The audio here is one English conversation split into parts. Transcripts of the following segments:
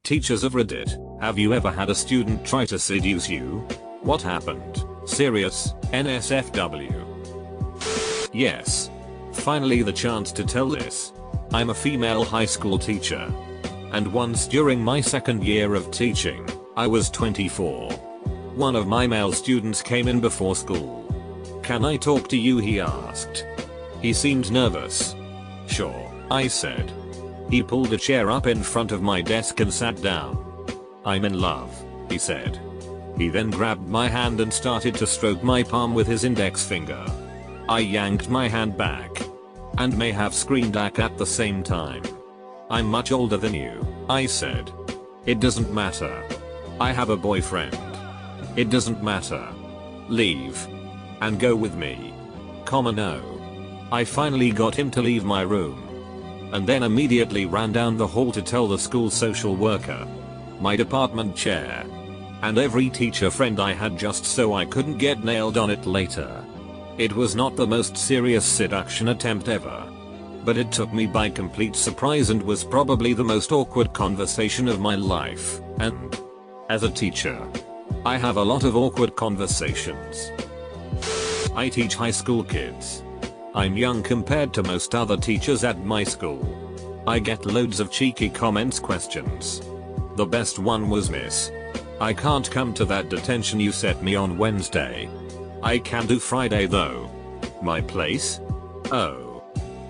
Teachers of Reddit, have you ever had a student try to seduce you? What happened? Serious, NSFW. Yes. Finally the chance to tell this. I'm a female high school teacher. And once during my second year of teaching, I was 24. One of my male students came in before school. "Can I talk to you?" he asked. He seemed nervous. "Sure," I said. He pulled a chair up in front of my desk and sat down. "I'm in love," he said. He then grabbed my hand and started to stroke my palm with his index finger. I yanked my hand back and may have screamed at the same time. "I'm much older than you," I said. "It doesn't matter. I have a boyfriend." "It doesn't matter. Leave and go with me." No. I finally got him to leave my room and then immediately ran down the hall to tell the school social worker, my department chair, and every teacher friend I had, just so I couldn't get nailed on it later. It was not the most serious seduction attempt ever, but it took me by complete surprise and was probably the most awkward conversation of my life. And as a teacher, I have a lot of awkward conversations. I teach high school kids. I'm young compared to most other teachers at my school. I get loads of cheeky comments, questions. The best one was, "Miss, I can't come to that detention you set me on Wednesday. I can do Friday though." "My place? Oh.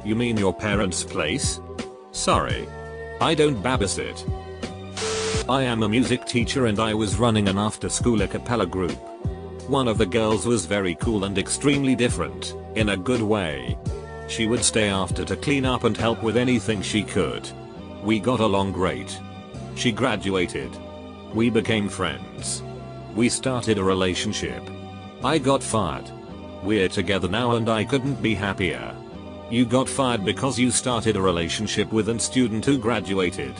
You mean your parents' place? Sorry. I don't babysit." I am a music teacher and I was running an after-school a cappella group. One of the girls was very cool and extremely different, in a good way. She would stay after to clean up and help with anything she could. We got along great. She graduated. We became friends. We started a relationship. I got fired. We're together now and I couldn't be happier. You got fired because you started a relationship with a student who graduated?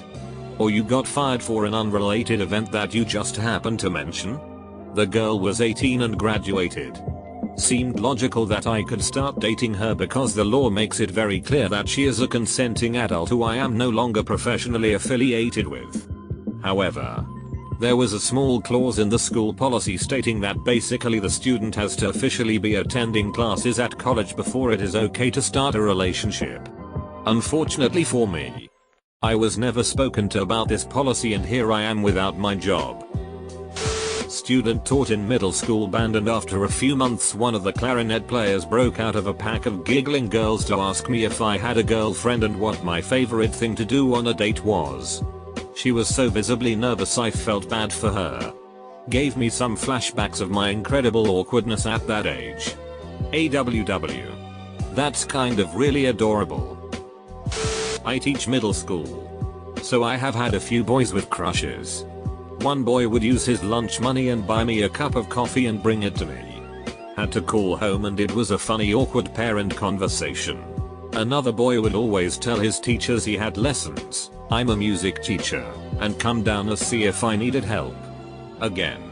Or you got fired for an unrelated event that you just happened to mention? The girl was 18 and graduated. Seemed logical that I could start dating her because the law makes it very clear that she is a consenting adult who I am no longer professionally affiliated with. However, there was a small clause in the school policy stating that basically the student has to officially be attending classes at college before it is okay to start a relationship. Unfortunately for me, I was never spoken to about this policy and here I am without my job. Student taught in middle school band and after a few months one of the clarinet players broke out of a pack of giggling girls to ask me if I had a girlfriend and what my favorite thing to do on a date was. She was so visibly nervous I felt bad for her. Gave me some flashbacks of my incredible awkwardness at that age. AWW. That's kind of really adorable. I teach middle school, so I have had a few boys with crushes. One boy would use his lunch money and buy me a cup of coffee and bring it to me. Had to call home and it was a funny awkward parent conversation. Another boy would always tell his teachers he had lessons, "I'm a music teacher," and come down to see if I needed help. Again.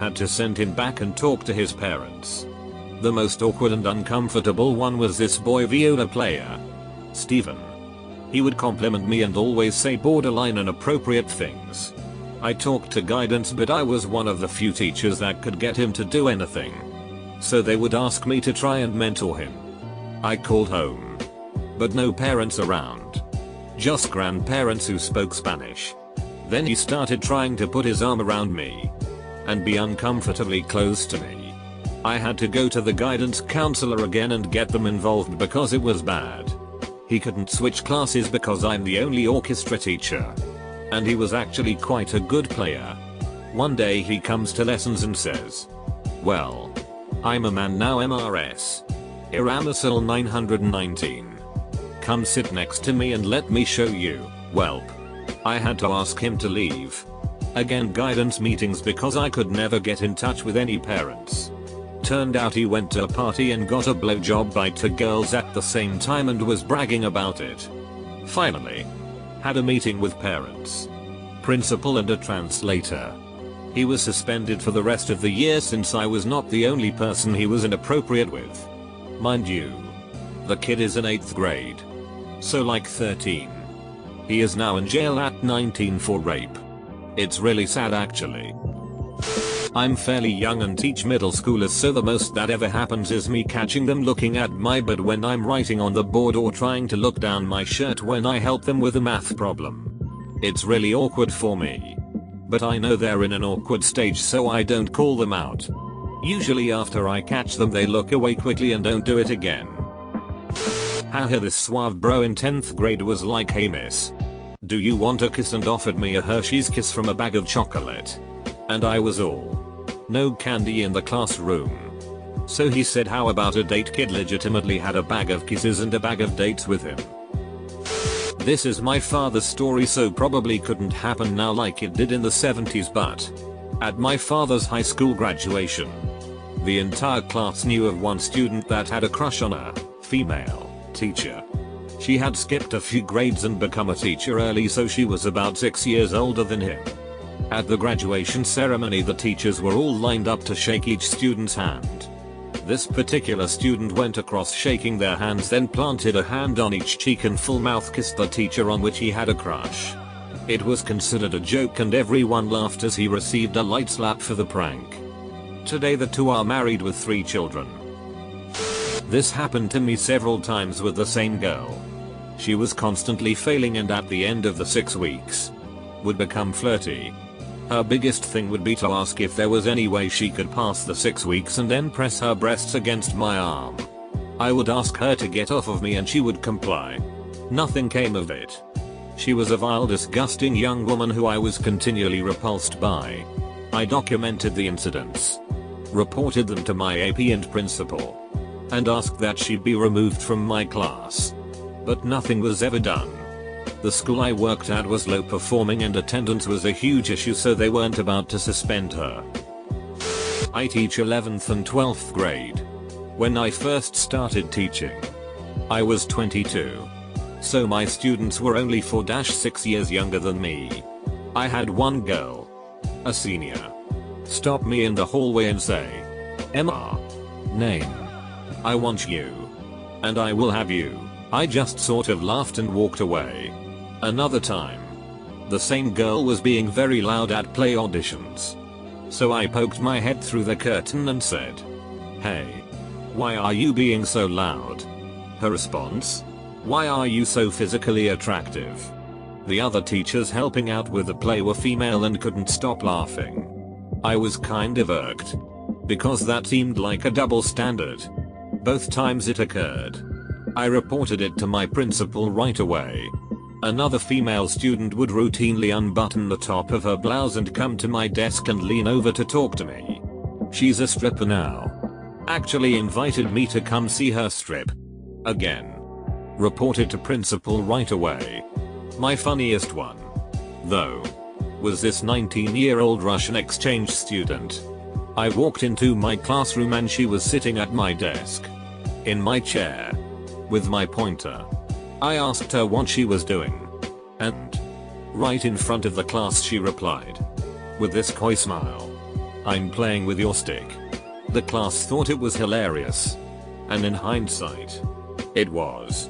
Had to send him back and talk to his parents. The most awkward and uncomfortable one was this boy viola player, Steven. He would compliment me and always say borderline inappropriate things. I talked to guidance but I was one of the few teachers that could get him to do anything. So they would ask me to try and mentor him. I called home, but no parents around. Just grandparents who spoke Spanish. Then he started trying to put his arm around me and be uncomfortably close to me. I had to go to the guidance counselor again and get them involved because it was bad. He couldn't switch classes because I'm the only orchestra teacher. And he was actually quite a good player. One day he comes to lessons and says, "Well, I'm a man now, MRS. Iramisil 919. Come sit next to me and let me show you." Welp. I had to ask him to leave. Again guidance meetings because I could never get in touch with any parents. Turned out he went to a party and got a blowjob by 2 girls at the same time and was bragging about it. Finally, had a meeting with parents, principal and a translator. He was suspended for the rest of the year since I was not the only person he was inappropriate with. Mind you, the kid is in 8th grade. So like 13. He is now in jail at 19 for rape. It's really sad actually. I'm fairly young and teach middle schoolers, so the most that ever happens is me catching them looking at my butt when I'm writing on the board or trying to look down my shirt when I help them with a math problem. It's really awkward for me. But I know they're in an awkward stage, so I don't call them out. Usually after I catch them they look away quickly and don't do it again. Haha, this suave bro in 10th grade was like, hey miss, do you want a kiss, and offered me a Hershey's Kiss from a bag of chocolate. And I was all, no candy in the classroom. So he said, how about a date? Kid legitimately had a bag of kisses and a bag of dates with him. This is my father's story, so probably couldn't happen now like it did in the 70s, but at my father's high school graduation, the entire class knew of one student that had a crush on a female teacher. She had skipped a few grades and become a teacher early, so she was about 6 years older than him. At the graduation ceremony, the teachers were all lined up to shake each student's hand. This particular student went across shaking their hands, then planted a hand on each cheek and full mouth kissed the teacher on which he had a crush. It was considered a joke and everyone laughed as he received a light slap for the prank. Today the two are married with 3 children. This happened to me several times with the same girl. She was constantly failing and at the end of the 6 weeks would become flirty. Her biggest thing would be to ask if there was any way she could pass the 6 weeks and then press her breasts against my arm. I would ask her to get off of me and she would comply. Nothing came of it. She was a vile, disgusting young woman who I was continually repulsed by. I documented the incidents, reported them to my AP and principal, and asked that she be removed from my class. But nothing was ever done. The school I worked at was low performing and attendance was a huge issue, so they weren't about to suspend her. I teach 11th and 12th grade. When I first started teaching, I was 22. So my students were only 4-6 years younger than me. I had one girl, a senior, stop me in the hallway and say, "Emma, name, I want you. And I will have you." I just sort of laughed and walked away. Another time, the same girl was being very loud at play auditions. So I poked my head through the curtain and said, "Hey, why are you being so loud?" Her response, "Why are you so physically attractive?" The other teachers helping out with the play were female and couldn't stop laughing. I was kind of irked, because that seemed like a double standard. Both times it occurred, I reported it to my principal right away. Another female student would routinely unbutton the top of her blouse and come to my desk and lean over to talk to me. She's a stripper now. Actually invited me to come see her strip. Again. Reported to principal right away. My funniest one, though, was this 19-year-old Russian exchange student. I walked into my classroom and she was sitting at my desk, in my chair, with my pointer. I asked her what she was doing, and right in front of the class she replied, with this coy smile, "I'm playing with your stick." The class thought it was hilarious, and in hindsight, it was.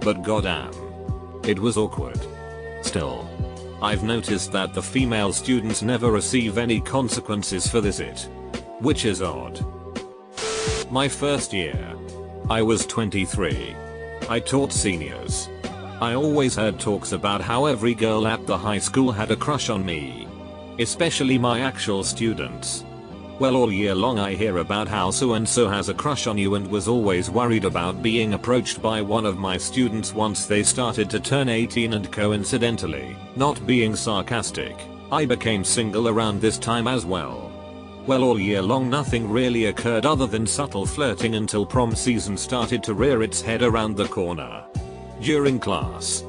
But goddamn, it was awkward. Still, I've noticed that the female students never receive any consequences for this, which is odd. My first year, I was 23. I taught seniors. I always heard talks about how every girl at the high school had a crush on me, especially my actual students. Well, all year long I hear about how so and so has a crush on you and was always worried about being approached by one of my students once they started to turn 18, and coincidentally, not being sarcastic, I became single around this time as well. Well, all year long nothing really occurred other than subtle flirting until prom season started to rear its head around the corner. During class,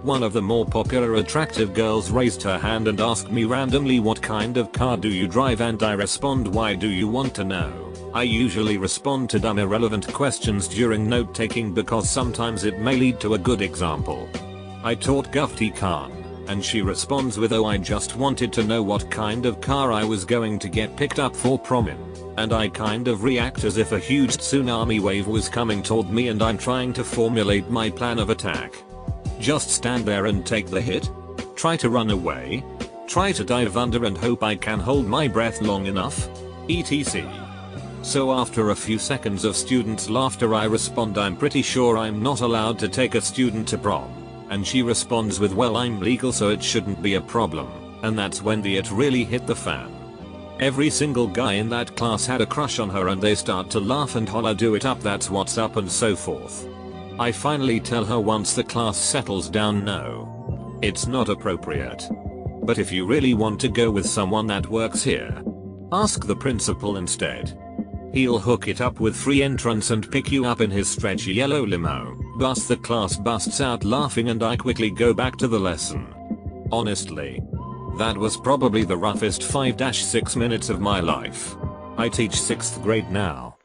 one of the more popular attractive girls raised her hand and asked me randomly, "What kind of car do you drive?" and I respond, "Why do you want to know?" I usually respond to dumb irrelevant questions during note taking because sometimes it may lead to a good example. I taught Gufti Khan, and she responds with, "Oh, I just wanted to know what kind of car I was going to get picked up for prom in." And I kind of react as if a huge tsunami wave was coming toward me and I'm trying to formulate my plan of attack. Just stand there and take the hit? Try to run away? Try to dive under and hope I can hold my breath long enough. etc. So after a few seconds of students' laughter I respond, I'm pretty sure I'm not allowed to take a student to prom. And she responds with, well, I'm legal so it shouldn't be a problem. And that's when it really hit the fan. Every single guy in that class had a crush on her and they start to laugh and holler, do it up, that's what's up, and so forth. I finally tell her once the class settles down, no, it's not appropriate. But if you really want to go with someone that works here, ask the principal instead. He'll hook it up with free entrance and pick you up in his stretchy yellow limo. Thus the class busts out laughing and I quickly go back to the lesson. Honestly, that was probably the roughest 5-6 minutes of my life. I teach 6th grade now.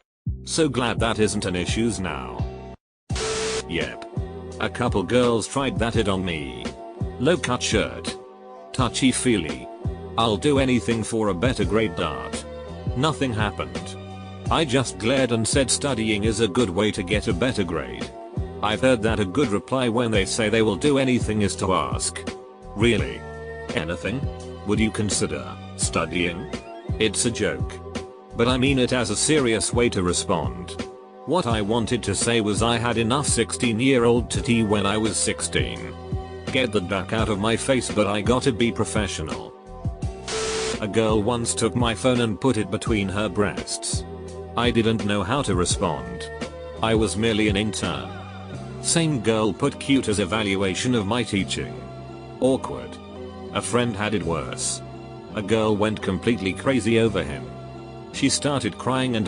So glad that isn't an issue now. Yep. A couple girls tried that it on me. Low cut shirt. Touchy feely. I'll do anything for a better grade dart. Nothing happened. I just glared and said studying is a good way to get a better grade. I've heard that a good reply when they say they will do anything is to ask, really? Anything? Would you consider studying? It's a joke. But I mean it as a serious way to respond. What I wanted to say was I had enough 16-year-old titty when I was 16. Get the duck out of my face, but I gotta be professional. A girl once took my phone and put it between her breasts. I didn't know how to respond. I was merely an intern. Same girl put cute as evaluation of my teaching. Awkward. A friend had it worse. A girl went completely crazy over him. She started crying and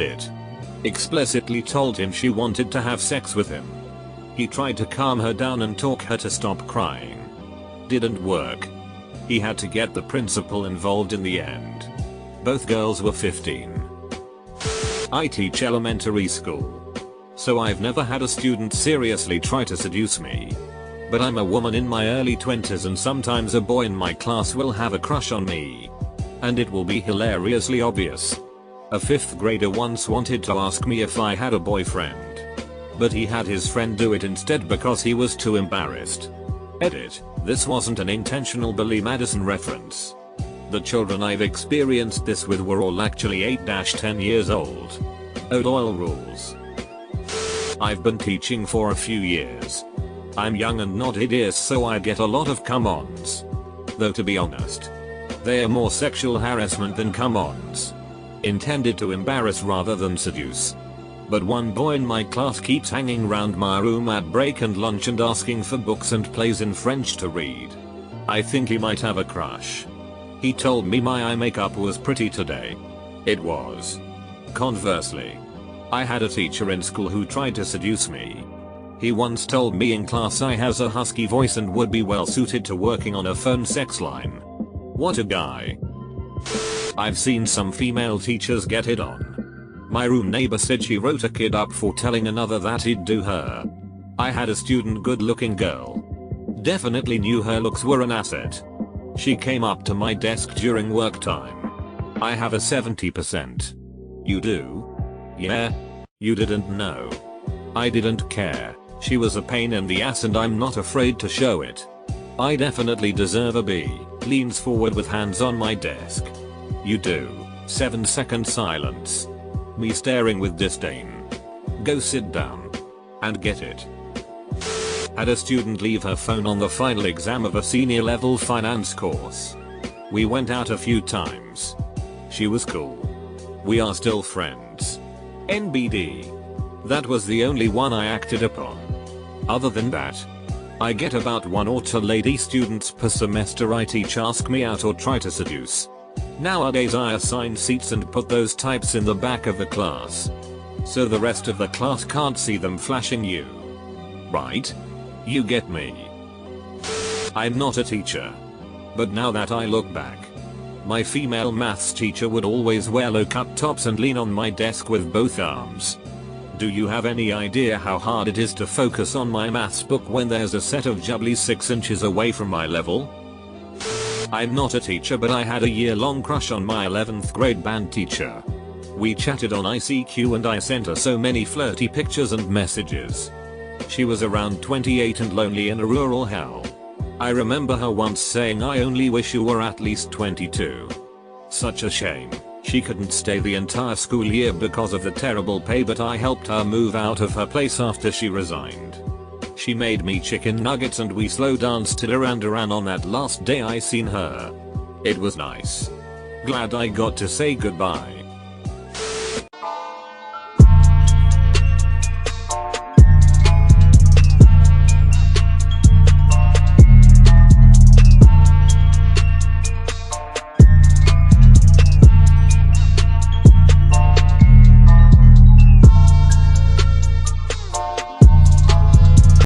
explicitly told him she wanted to have sex with him. He tried to calm her down and talk her to stop crying. Didn't work. He had to get the principal involved in the end. Both girls were 15. I teach elementary school. So I've never had a student seriously try to seduce me. But I'm a woman in my early 20s and sometimes a boy in my class will have a crush on me. And it will be hilariously obvious. A 5th grader once wanted to ask me if I had a boyfriend. But he had his friend do it instead because he was too embarrassed. Edit. This wasn't an intentional Billy Madison reference. The children I've experienced this with were all actually 8-10 years old. Oil rules. I've been teaching for a few years. I'm young and not hideous, so I get a lot of come-ons. Though to be honest, they are more sexual harassment than come-ons. Intended to embarrass rather than seduce. But one boy in my class keeps hanging round my room at break and lunch and asking for books and plays in French to read. I think he might have a crush. He told me my eye makeup was pretty today. It was. Conversely, I had a teacher in school who tried to seduce me. He once told me in class I has a husky voice and would be well suited to working on a phone sex line. What a guy. I've seen some female teachers get it on. My room neighbor said she wrote a kid up for telling another that he'd do her. I had a student, good looking girl. Definitely knew her looks were an asset. She came up to my desk during work time. I have a 70%. You do? Yeah? You didn't know. I didn't care. She was a pain in the ass and I'm not afraid to show it. I definitely deserve a B. Leans forward with hands on my desk. You do. 7-second silence. Me staring with disdain. Go sit down. And get it. Had a student leave her phone on the final exam of a senior level finance course. We went out a few times. She was cool. We are still friends. NBD. That was the only one I acted upon. Other than that, I get about 1 or 2 lady students per semester I teach ask me out or try to seduce. Nowadays I assign seats and put those types in the back of the class. So the rest of the class can't see them flashing you. Right? You get me. I'm not a teacher. But now that I look back, my female maths teacher would always wear low cut tops and lean on my desk with both arms. Do you have any idea how hard it is to focus on my maths book when there's a set of jubblies 6 inches away from my level? I'm not a teacher, but I had a year-long crush on my 11th grade band teacher. We chatted on ICQ and I sent her so many flirty pictures and messages. She was around 28 and lonely in a rural hell. I remember her once saying, "I only wish you were at least 22. Such a shame. She couldn't stay the entire school year because of the terrible pay, but I helped her move out of her place after she resigned. She made me chicken nuggets and we slow danced to Duran Duran on that last day I seen her. It was nice. Glad I got to say goodbye."